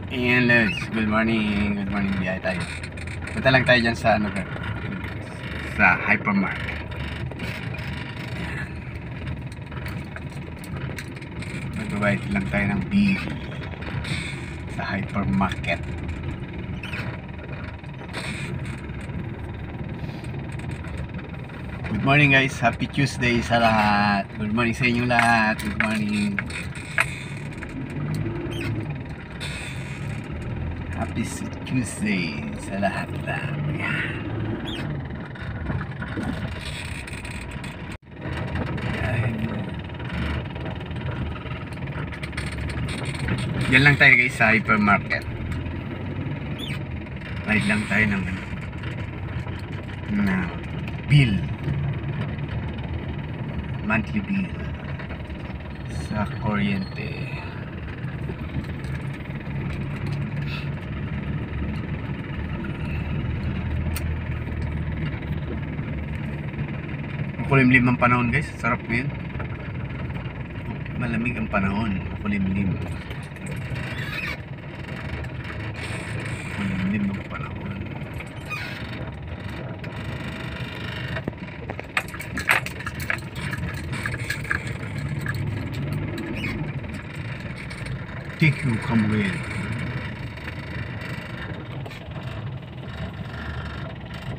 Ayan, Lods. Good morning. Good morning. Biyahe tayo. Punta lang tayo dyan sa sa hypermart. Magbabayad lang tayo ng bill sa hypermarket. Good morning guys. Happy Tuesday sa lahat. Good morning sa inyong lahat. Good morning. Happy Tuesday sa lahat lang. Yan lang tayo guys sa hypermarket. Bayad lang tayo ng bill. Monthly bill sa kuryente. Makulimlim ang panahon guys. Sarap ngayon. Malamig ang panahon. Makulimlim. Makulimlim ang panahon. Thank you, Kamuel.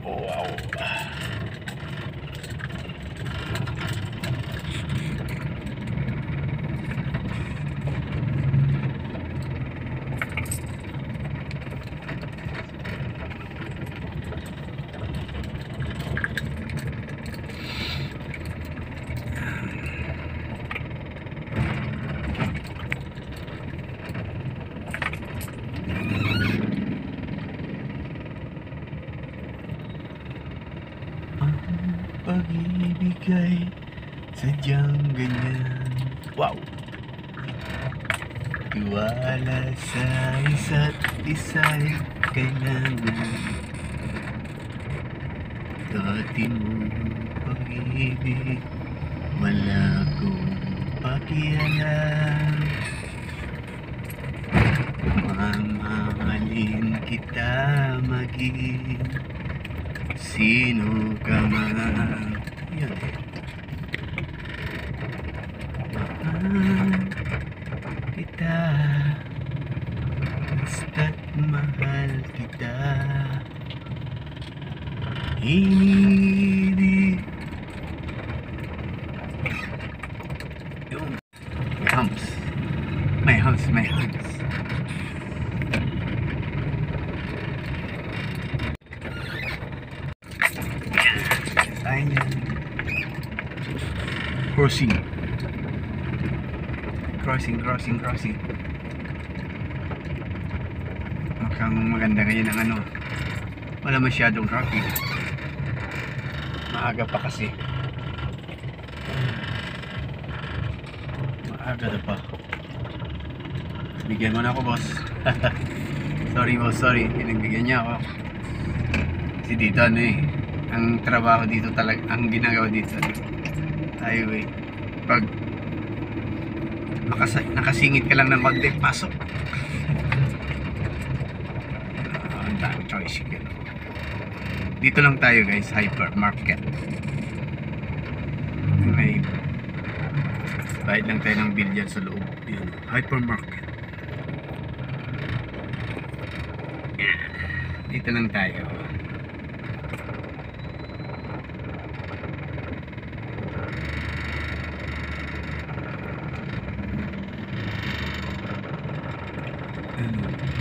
Oh, wow. Pag-ibig ay sadyang ganyan. Wow! Tiwala sa isa't isa'y kailangan. Dati mong pag-ibig wala kong pakialam. Mamahalin kita maging sino ka man. Yan. Mahal kita, basta't mahal kita. Inibig. Yung my house. Crossing. Mukhang maganda ngayon ang wala masyadong traffic. Maaga pa kasi. Maaga na pa. Bigyan mo na ako, boss. Sorry. Pinagbigyan niya ako. Kasi dito ang trabaho dito talaga, ang ginagawa dito highway. Pag nakasingit ka lang ng konti, pasok. Ang dami tricycle. Dito lang tayo guys, hypermarket. May bayad lang tayo ng bill dyan sa loob. Yun, hypermarket. Dito lang tayo.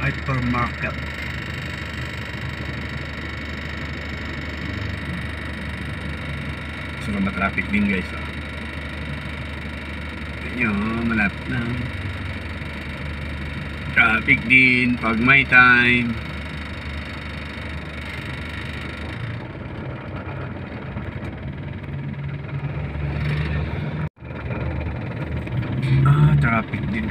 Hypermarket. So matraffic din guys. Ganyo, malapit na. Traffic din pag may time. Traffic din.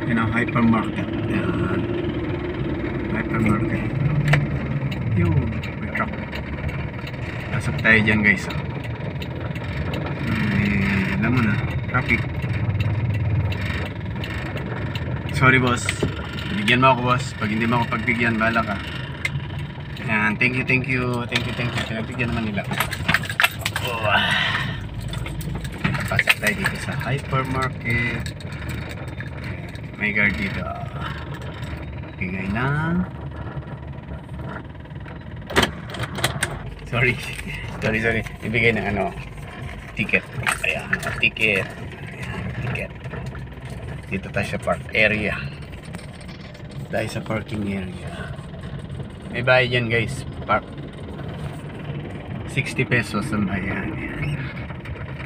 Yan ang hypermarket. Yan. Hypermarket. Yung may truck. Pasok tayo dyan guys. Alam mo na, traffic. Sorry boss. Bigyan mo ako boss. Pag hindi mo ako pagbigyan, bahala ka. Ayan, thank you. Pinagbigyan naman nila. Oh. Pasok tayo dito sa hypermarket. May guard dito. Bigay na. Sorry. Ibigay ng ano, ticket. Ayan, ticket. Ayan, ticket. Dito tayo sa park area. Dahil sa parking area. May bayad yan guys. Park. 60 pesos ang bayad.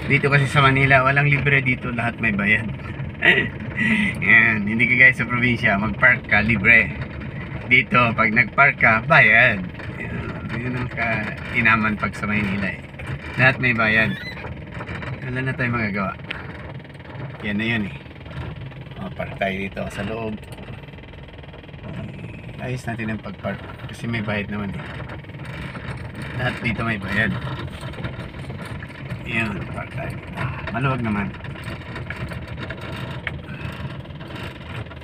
Dito kasi sa Manila, walang libre dito. Lahat may bayad. Yan. Hindi ka guys sa probinsya. Mag-park ka, libre. Dito, pag nag-park ka, bayad. Yun ang kainaman pag sa Manila eh. Lahat may bayad. Wala na tayo magagawa. Yan na yun eh. Park tayo dito sa loob. Ayos natin ang pag-park kasi may bayad naman eh. Lahat dito may bayad. Yan, park tayo dito. Maluwag naman.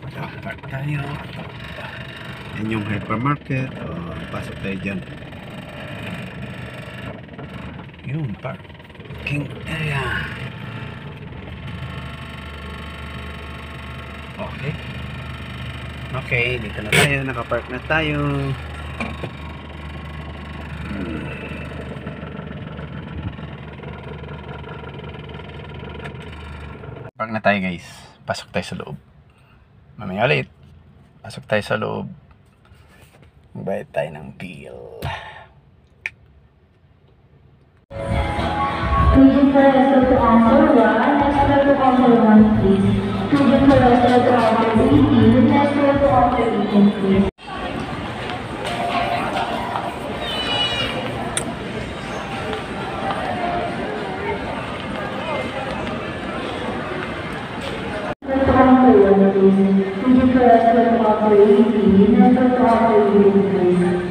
Ito, park tayo. Yan yung hypermarket. Pasok tayo dyan. Yun, parking area. Okay, dito na tayo. Nakapark na tayo. Park na tayo guys. Pasok tayo sa loob. Mamaya ulit. Pasok tayo sa loob. Magbayad tayo ng bill. Could you press to answer 1? Next row to answer 1, please. Could you press to answer 18? Next row to answer 18, please. Could you press to answer 18? Next row to answer 18, please.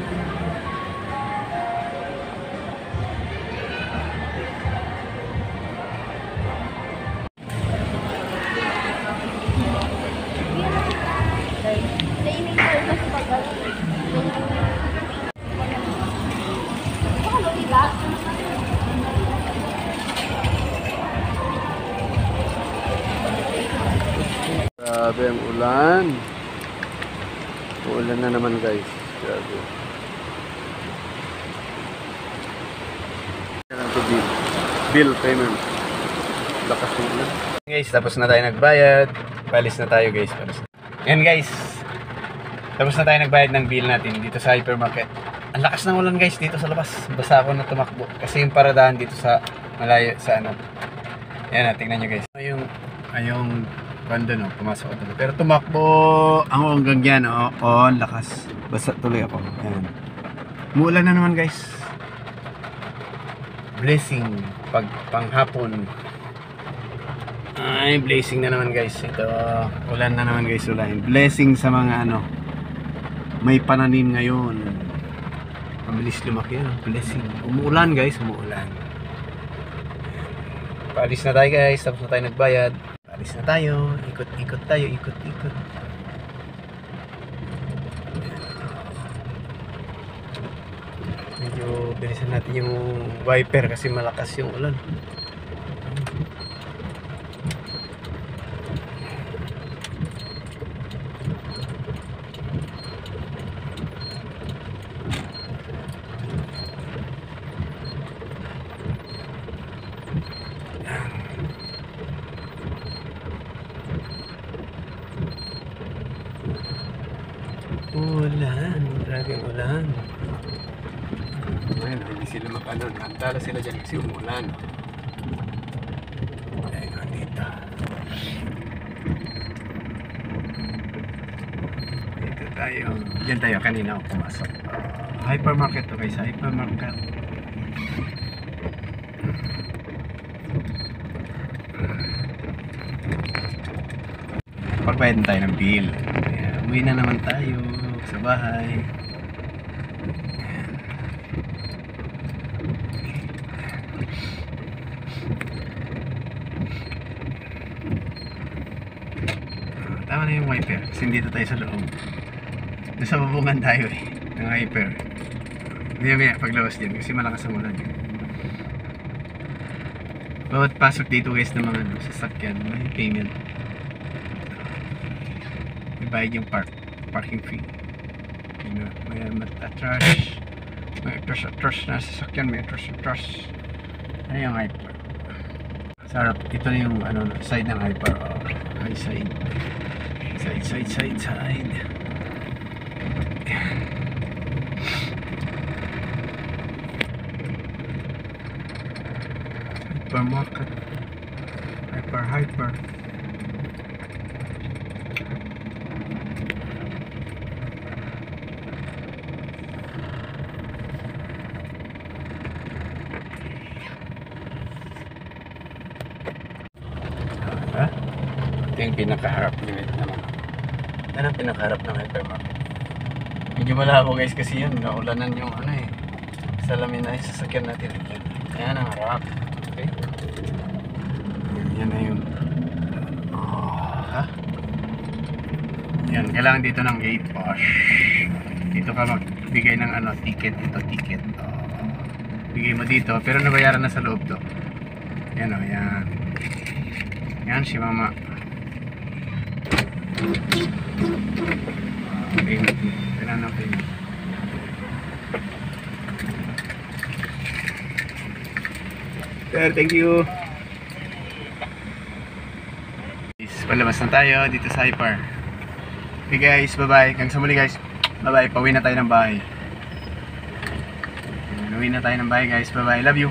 Grabe ang ulan. Uulan na naman guys. Grabe. Kailan to bill payment. Lakas ng ulan. Guys, tapos na tayo nagbayad. Palis na tayo guys. Yan guys. Tapos na tayo nagbayad ng bill natin dito sa hypermarket. Ang lakas ng ulan guys dito sa labas. Basta ako na tumakbo. Kasi yung paradahan dito sa malayo sa ano. Yan, tingnan nyo guys. Yung banda no, pumasok ako. Pero tumakbo ang hanggang yan. Ang lakas. Basta tuloy ako. Yan. Umuulan na naman guys. Blessing. Pag panghapon. Ay, blessing na naman guys. Ito, ulan na naman guys. Ulan. Blessing sa mga ano. May pananim ngayon. Mabilis lumaki yan. Blessing. Umuulan guys. Umuulan. Paalis na tayo guys. Tapos na tayo nagbayad. Paalis na tayo. Ikot-ikot tayo. Ikot-ikot. Medyo bilisan natin yung wiper kasi malakas yung ulan. Ulan, grabe ang ulan. Ayun, hindi sila makanon. Antala sila dyan kasi umulan. Ayun, dito. Dito tayo. Diyan tayo, kanina ako pumasok. Hypermarket to guys, hypermarket. Pagbayad na tayo ng bill. Uwi na naman tayo sa bahay. Tama na yung wiper. Kasi dito tayo sa loob. Nasa bubungan tayo eh. Ng hyper. Maya paglawas dyan. Kasi malakas ang ulan yun. Bawat pasok dito guys ng mga sasakyan, may payment. May bayad yung parking fee. May atras. May atras na sasakyan. May atras. Ano yung hyper? Sarap. Ito na yung side ng hyper. High side. Side. Hypermarket. Hyper. Ito yung pinakaharap unit naman. Yan ang pinakaharap ng hypermarket. Medyo malabo guys kasi yun. Naulanan yung salamin na yung sasakyan natin. Ayan ang harap. Okay? Yan na yun. Yan, kailangan dito ng gate pass. Dito ka magbigay ng ticket. Ito ticket. Bigay mo dito, pero nabayaran na sa loob to. Yan yan. Yan si mama. Payment. Kailangan ng payment. Sir, thank you. Palabas na tayo dito sa Hyper. Okay guys, bye-bye. Hanggang sa muli guys. Bye-bye. Pauwi na tayo ng bahay. Pauwi na tayo ng bahay guys. Bye-bye. Love you.